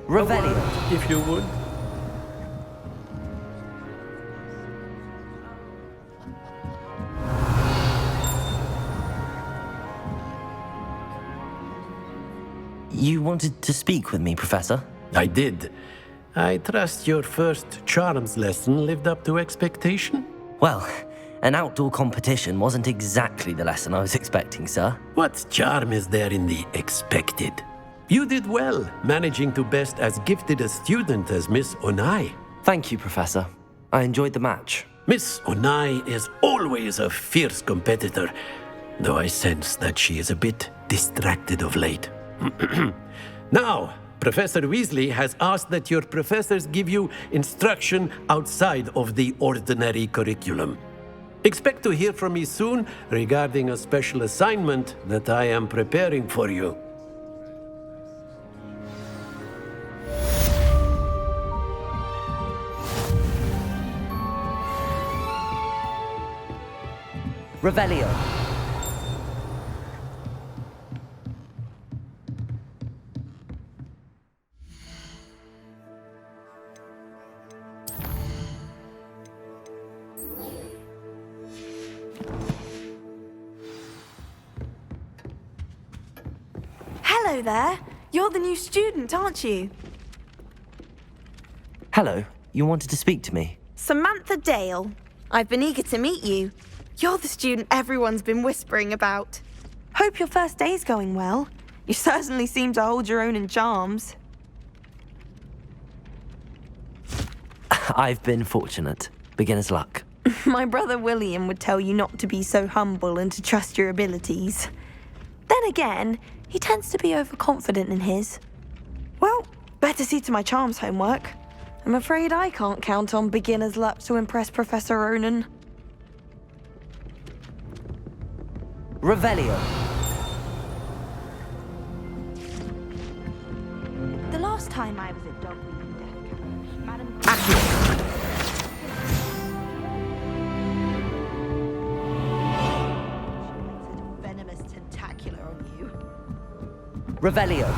Revelio. If you would. You wanted to speak with me, Professor? I did. I trust your first charms lesson lived up to expectation? Well, an outdoor competition wasn't exactly the lesson I was expecting, sir. What charm is there in the expected? You did well, managing to best as gifted a student as Miss Onai. Thank you, Professor. I enjoyed the match. Miss Onai is always a fierce competitor, though I sense that she is a bit distracted of late. Now, Professor Weasley has asked that your professors give you instruction outside of the ordinary curriculum. Expect to hear from me soon regarding a special assignment that I am preparing for you. Revelio. Hello there. You're the new student, aren't you? Hello. You wanted to speak to me? Samantha Dale. I've been eager to meet you. You're the student everyone's been whispering about. Hope your first day's going well. You certainly seem to hold your own in charms. I've been fortunate. Beginner's luck. My brother William would tell you not to be so humble and to trust your abilities. Then again, he tends to be overconfident in his. Well, better see to my charms homework. I'm afraid I can't count on beginner's luck to impress Professor Ronan. Revelio. The last time I was at Dog Week in Death Camp, Madam... venomous tentacular on you. Revelio.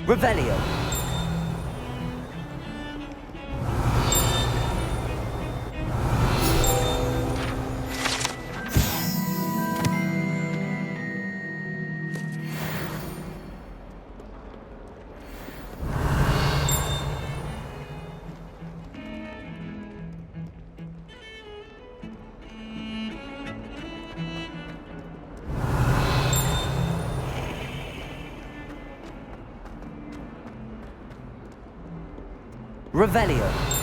Revelio. Revelio.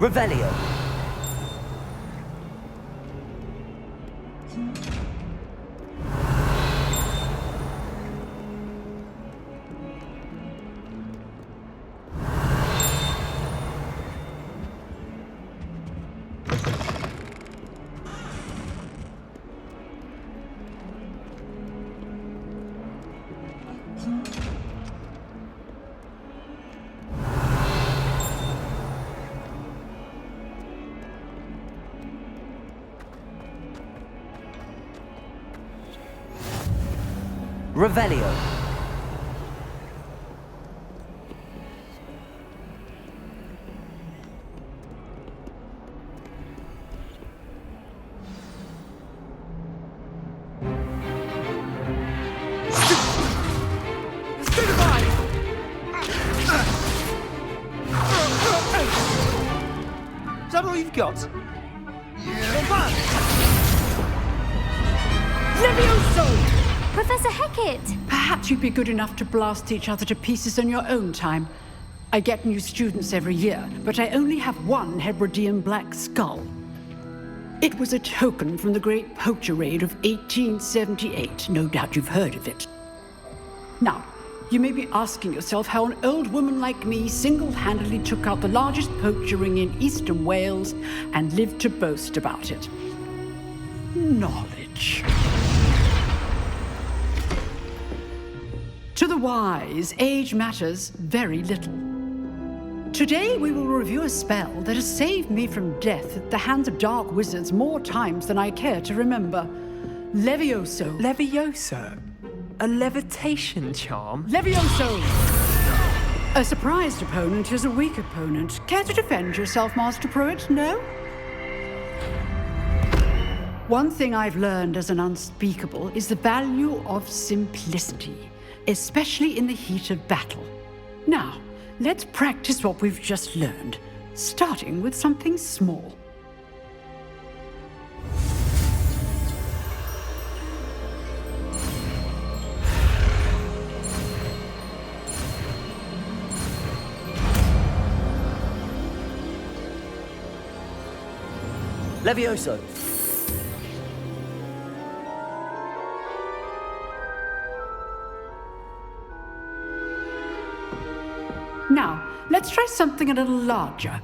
Revelio. Revelio. Goodbye! you've got. Levioso! Professor Hecat! Perhaps you'd be good enough to blast each other to pieces in your own time. I get new students every year, but I only have one Hebridean black skull. It was a token from the Great Poacher Raid of 1878. No doubt you've heard of it. Now, you may be asking yourself how an old woman like me single-handedly took out the largest poacher ring in eastern Wales and lived to boast about it. Knowledge. To the wise, age matters very little. Today we will review a spell that has saved me from death at the hands of dark wizards more times than I care to remember. Levioso. Levioso? A levitation charm? Levioso! A surprised opponent is a weak opponent. Care to defend yourself, Master Pruitt? No? One thing I've learned as an unspeakable is the value of simplicity, especially in the heat of battle. Now, let's practice what we've just learned, starting with something small. Levioso. Now, let's try something a little larger.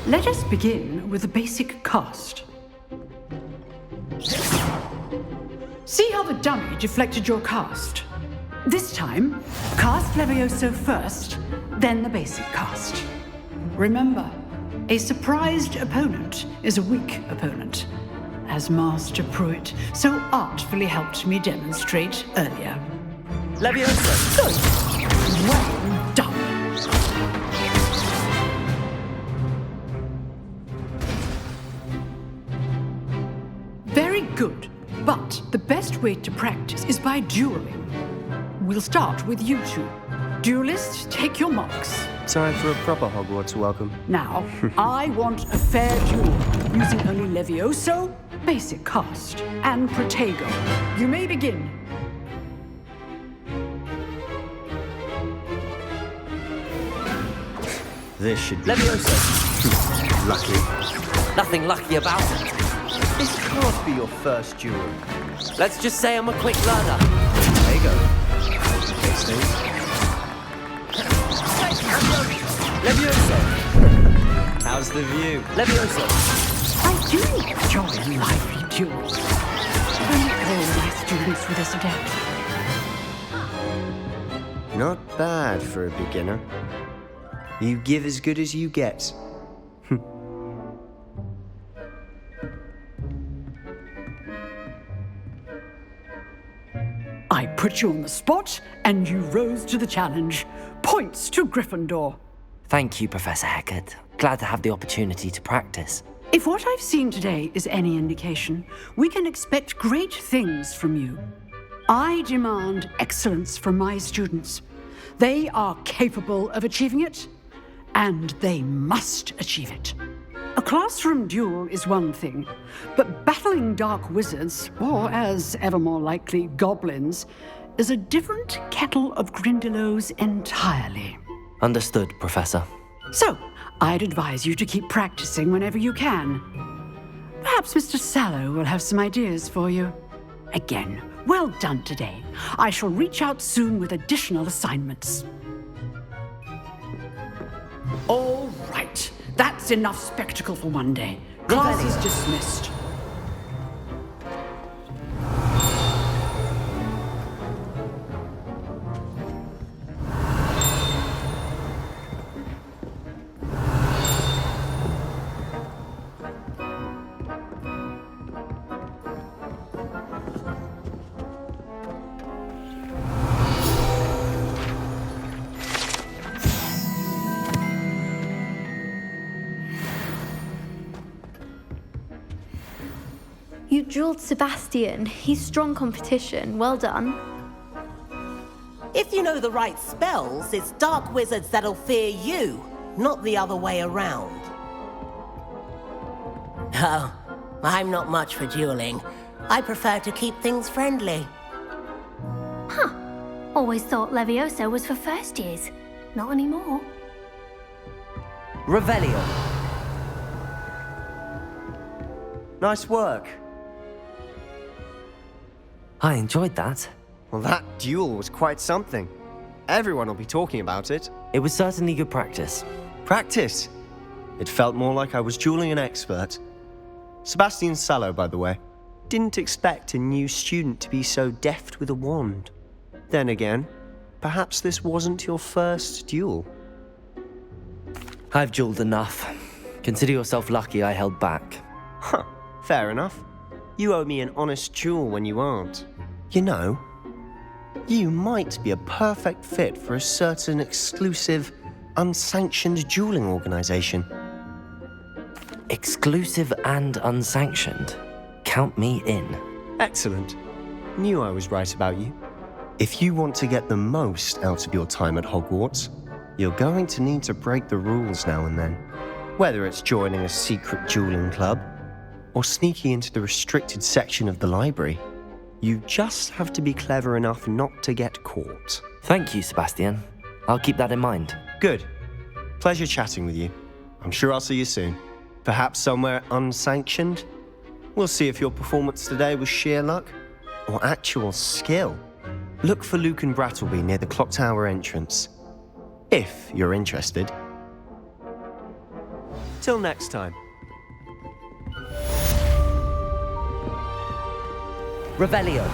Let us begin with a basic cast. See how the dummy deflected your cast? This time, cast Levioso first, then the basic cast. Remember, a surprised opponent is a weak opponent, as Master Pruitt so artfully helped me demonstrate earlier. Levioso. Good. Well done. Very good. But the best way to practice is by dueling. We'll start with you two. Duelists, take your marks. Time for a proper Hogwarts welcome. Now, I want a fair duel, using only Levioso, basic cast, and Protego. You may begin. This should be Levioso. lucky. Nothing lucky about it. This can't be your first duel. Let's just say I'm a quick learner. There you go. Okay, Steve. Levioso. How's the view? Levioso. I do enjoy lively duels. Only all my students were this adept. Not bad for a beginner. You give as good as you get. I put you on the spot, and you rose to the challenge. Points to Gryffindor. Thank you, Professor Hecat. Glad to have the opportunity to practice. If what I've seen today is any indication, we can expect great things from you. I demand excellence from my students. They are capable of achieving it, and they must achieve it. A classroom duel is one thing, but battling dark wizards, or as ever more likely, goblins, is a different kettle of Grindylows entirely. Understood, Professor. So, I'd advise you to keep practicing whenever you can. Perhaps Mr. Sallow will have some ideas for you. Again, well done today. I shall reach out soon with additional assignments. All right. That's enough spectacle for one day. Class is dismissed. You dueled Sebastian. He's strong competition. Well done. If you know the right spells, it's dark wizards that'll fear you, not the other way around. Oh, I'm not much for dueling. I prefer to keep things friendly. Huh. Always thought Leviosa was for first years. Not anymore. Revelio. Nice work. I enjoyed that. Well, that duel was quite something. Everyone will be talking about it. It was certainly good practice. Practice? It felt more like I was dueling an expert. Sebastian Sallow, by the way. Didn't expect a new student to be so deft with a wand. Then again, perhaps this wasn't your first duel. I've dueled enough. Consider yourself lucky I held back. Huh, fair enough. You owe me an honest duel when you aren't. You know, you might be a perfect fit for a certain exclusive, unsanctioned dueling organization. Exclusive and unsanctioned. Count me in. Excellent. Knew I was right about you. If you want to get the most out of your time at Hogwarts, you're going to need to break the rules now and then. Whether it's joining a secret dueling club, or sneaking into the restricted section of the library, you just have to be clever enough not to get caught. Thank you, Sebastian. I'll keep that in mind. Good. Pleasure chatting with you. I'm sure I'll see you soon. Perhaps somewhere unsanctioned? We'll see if your performance today was sheer luck or actual skill. Look for Luke and Brattleby near the clock tower entrance, if you're interested. Till next time. Revelio.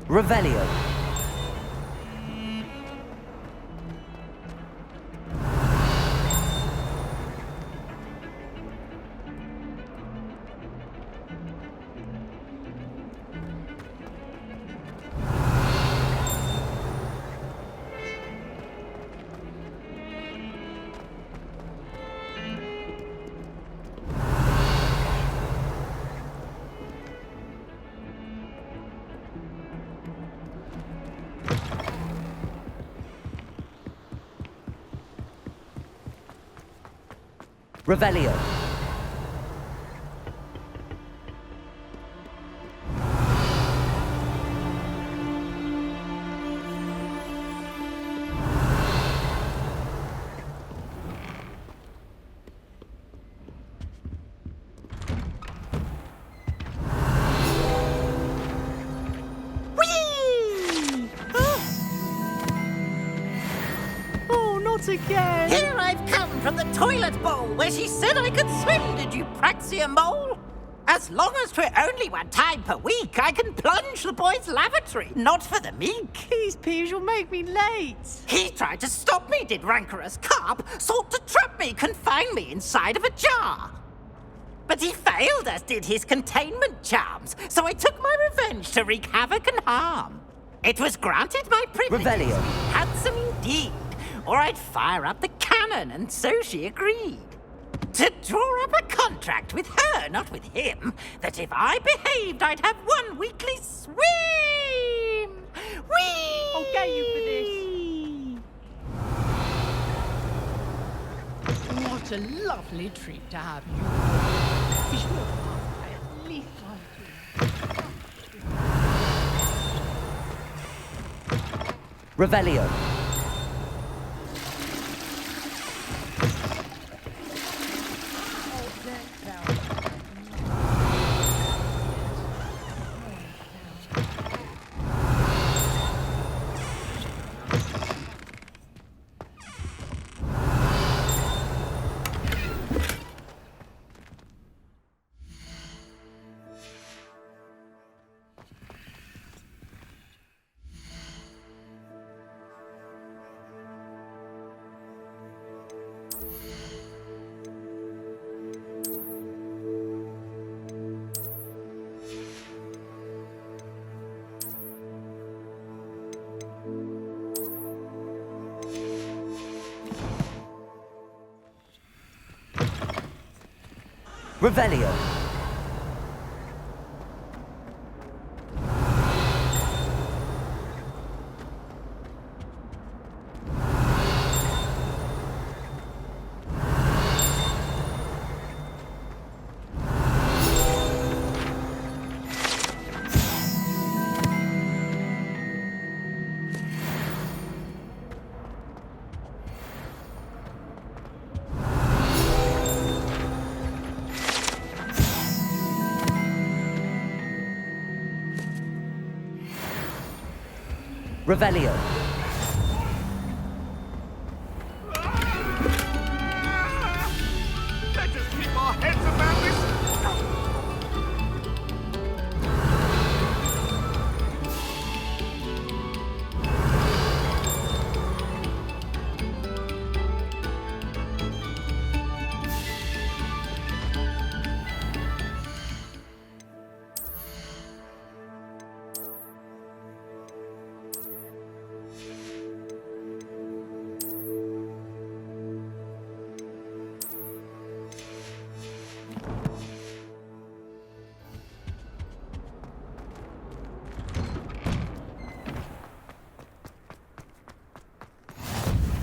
Revelio. Revelio. Oh, not again! Here I've come from the toilet bowl where she said I could swim, did you praxia mole? As long as 'twere only one time per week, I can plunge the boy's lavatory, not for the meek. Please, Peeves, you'll make me late. He tried to stop me, did rancorous carp, sought to trap me, confine me inside of a jar. But he failed, as did his containment charms, so I took my revenge to wreak havoc and harm. It was granted my privilege, Revelio. handsome indeed, or I'd fire up the cannon, and so she agreed. To draw up a contract with her, not with him, that if I behaved, I'd have one weekly swim! Whee! I'll get you for this. What a lovely treat to have you. Be sure to ask at least one thing. Revelio. Revelio. Revelio. Let us keep our heads about this.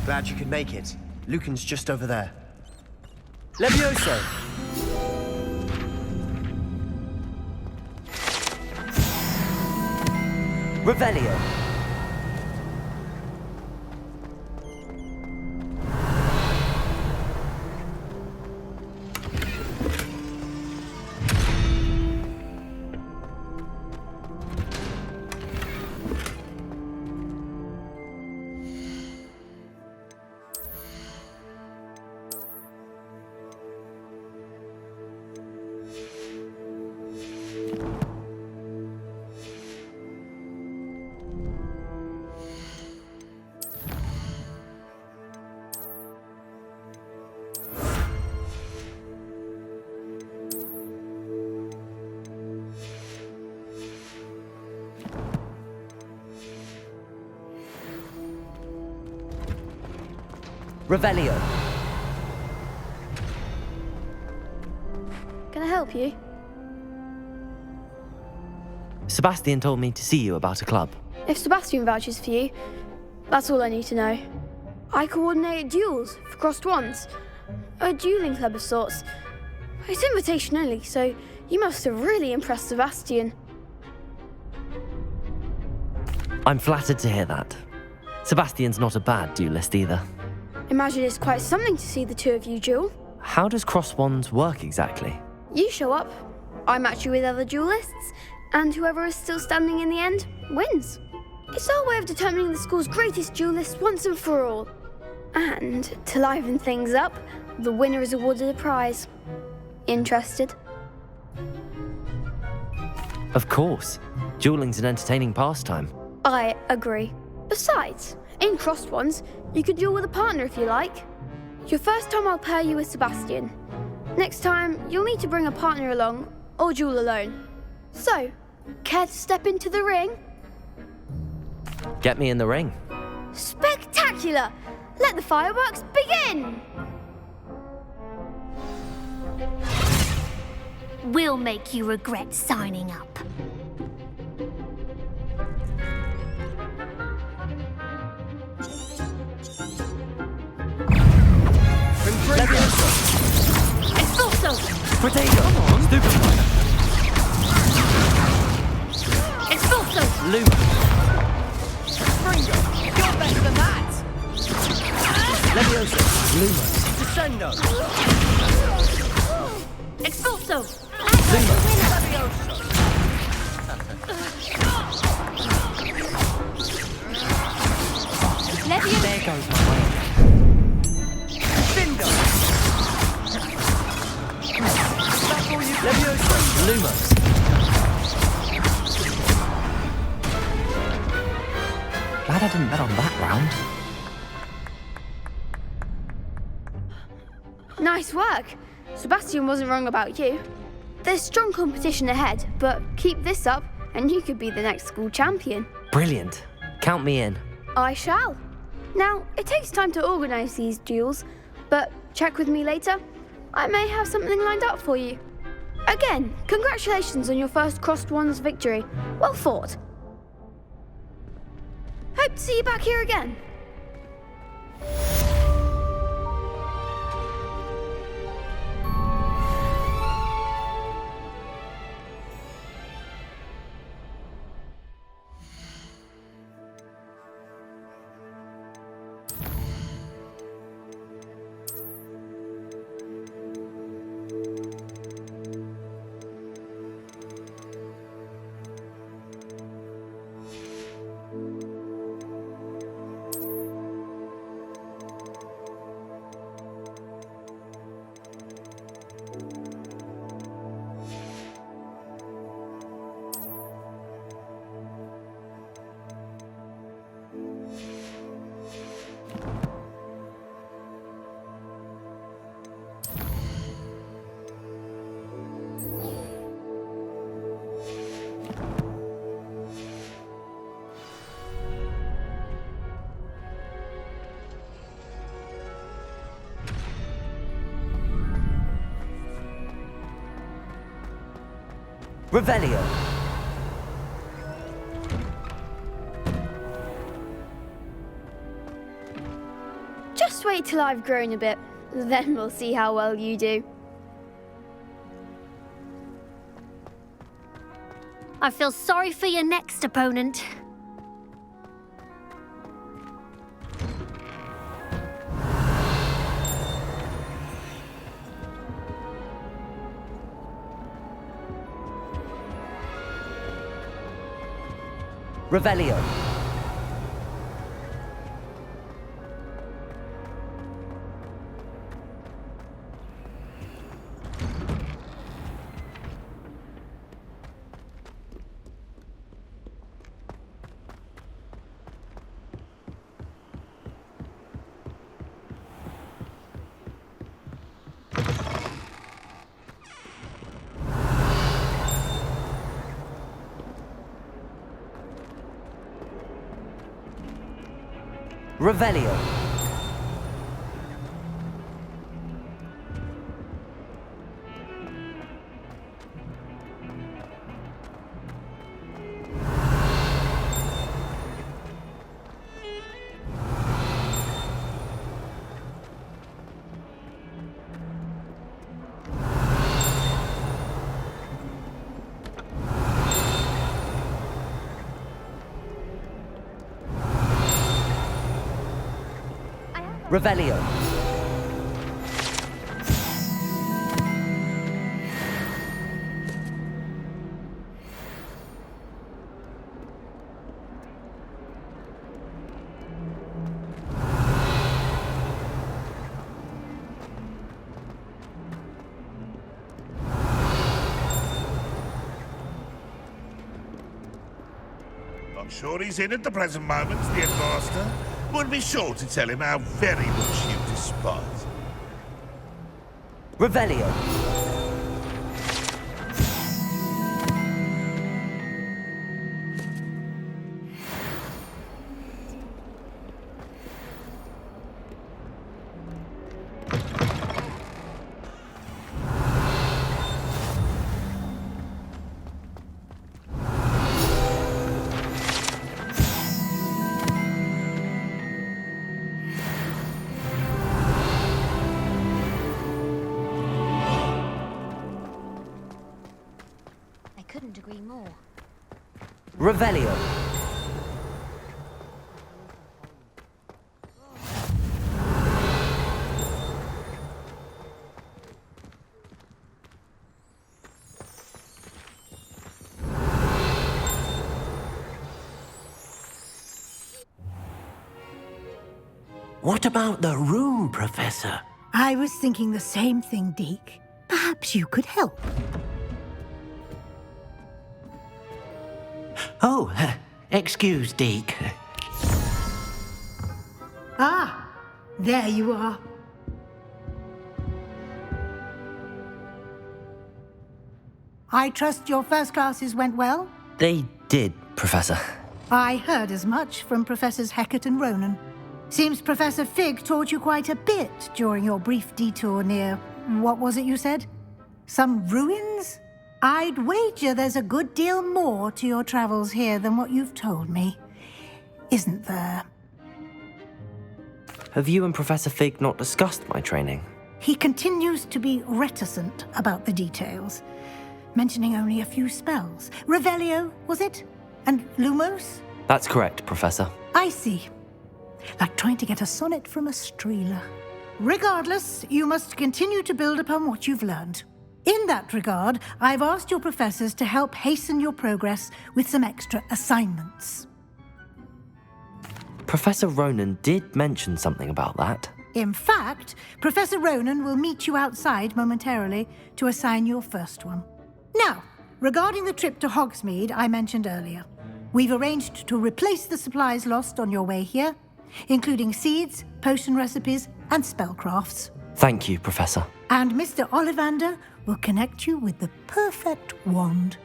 Glad you could make it. Lucan's just over there. Levioso. Revelio. Revelio. Can I help you? Sebastian told me to see you about a club. If Sebastian vouches for you, that's all I need to know. I coordinate duels for crossed wands. A dueling club of sorts. It's invitation only, so you must have really impressed Sebastian. I'm flattered to hear that. Sebastian's not a bad duelist either. Imagine it's quite something to see the two of you duel. How does cross wands work exactly? You show up, I match you with other duelists, and whoever is still standing in the end wins. It's our way of determining the school's greatest duelist once and for all. And to liven things up, the winner is awarded a prize. Interested? Of course. Dueling's an entertaining pastime. I agree. Besides, in crossed ones, you can duel with a partner if you like. Your first time I'll pair you with Sebastian. Next time, you'll need to bring a partner along, or duel alone. So, care to step into the ring? Get me in the ring. Spectacular! Let the fireworks begin! We'll make you regret signing up. Expulso! Potato! Stupid fire! Expulso! Luma! Ringo, you're better than that. Levioso! Luma! Descendo. Expulso! Luma! Levioso! There goes my way. Bindo. Levioso! Luma! Glad I didn't bet on that round. Nice work. Sebastian wasn't wrong about you. There's strong competition ahead, but keep this up and you could be the next school champion. Brilliant. Count me in. I shall. Now, it takes time to organise these duels, but check with me later. I may have something lined up for you. Again, congratulations on your first Crossed Wands victory. Well fought. Hope to see you back here again. Revelio. Just wait till I've grown a bit, then we'll see how well you do. I feel sorry for your next opponent. Revelio. Revelio. Revelio. Not sure he's in at the present moment, the headmaster. Would be sure to tell him how very much you despise him. Revelio. Couldn't agree more. Revelio. What about the room, Professor? I was thinking the same thing, Deke. Perhaps you could help. Oh, excuse, Deke. Ah, there you are. I trust your first classes went well? They did, Professor. I heard as much from Professors Hecat and Ronan. Seems Professor Fig taught you quite a bit during your brief detour near... what was it you said? Some ruins? I'd wager there's a good deal more to your travels here than what you've told me. Isn't there? Have you and Professor Fig not discussed my training? He continues to be reticent about the details, mentioning only a few spells. Revelio, was it? And Lumos? That's correct, Professor. I see. Like trying to get a sonnet from a streeler. Regardless, you must continue to build upon what you've learned. In that regard, I've asked your professors to help hasten your progress with some extra assignments. Professor Ronan did mention something about that. In fact, Professor Ronan will meet you outside momentarily to assign your first one. Now, regarding the trip to Hogsmeade I mentioned earlier, we've arranged to replace the supplies lost on your way here, including seeds, potion recipes, and spellcrafts. Thank you, Professor. And Mr. Ollivander will connect you with the perfect wand.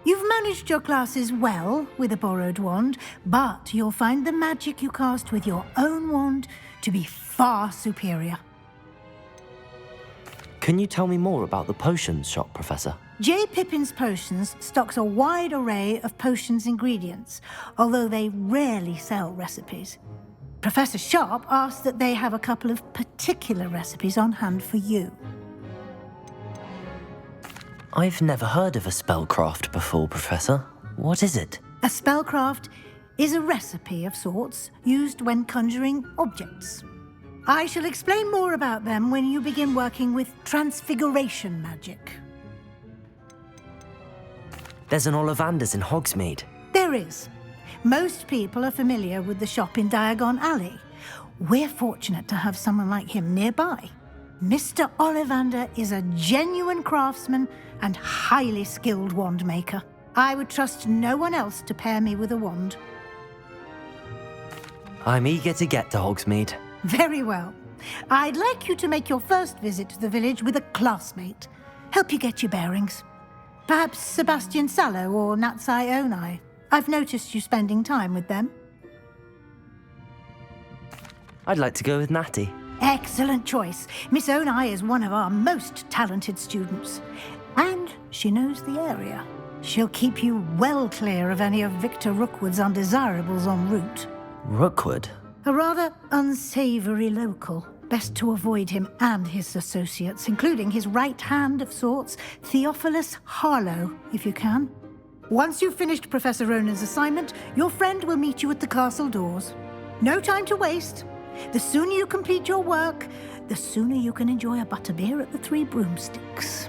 You've managed your classes well with a borrowed wand, but you'll find the magic you cast with your own wand to be far superior. Can you tell me more about the potions shop, Professor? J. Pippin's Potions stocks a wide array of potions ingredients, although they rarely sell recipes. Professor Sharp asked that they have a couple of particular recipes on hand for you. I've never heard of a spellcraft before, Professor. What is it? A spellcraft is a recipe of sorts used when conjuring objects. I shall explain more about them when you begin working with transfiguration magic. There's an Ollivander's in Hogsmeade. There is. Most people are familiar with the shop in Diagon Alley. We're fortunate to have someone like him nearby. Mr. Ollivander is a genuine craftsman and highly skilled wand maker. I would trust no one else to pair me with a wand. I'm eager to get to Hogsmeade. Very well. I'd like you to make your first visit to the village with a classmate. Help you get your bearings. Perhaps Sebastian Sallow or Natsai Onai. I've noticed you spending time with them. I'd like to go with Natty. Excellent choice. Miss Onai is one of our most talented students. And she knows the area. She'll keep you well clear of any of Victor Rookwood's undesirables en route. Rookwood? A rather unsavoury local. Best to avoid him and his associates, including his right hand of sorts, Theophilus Harlow, if you can. Once you've finished Professor Ronan's assignment, your friend will meet you at the castle doors. No time to waste. The sooner you complete your work, the sooner you can enjoy a butterbeer at the Three Broomsticks.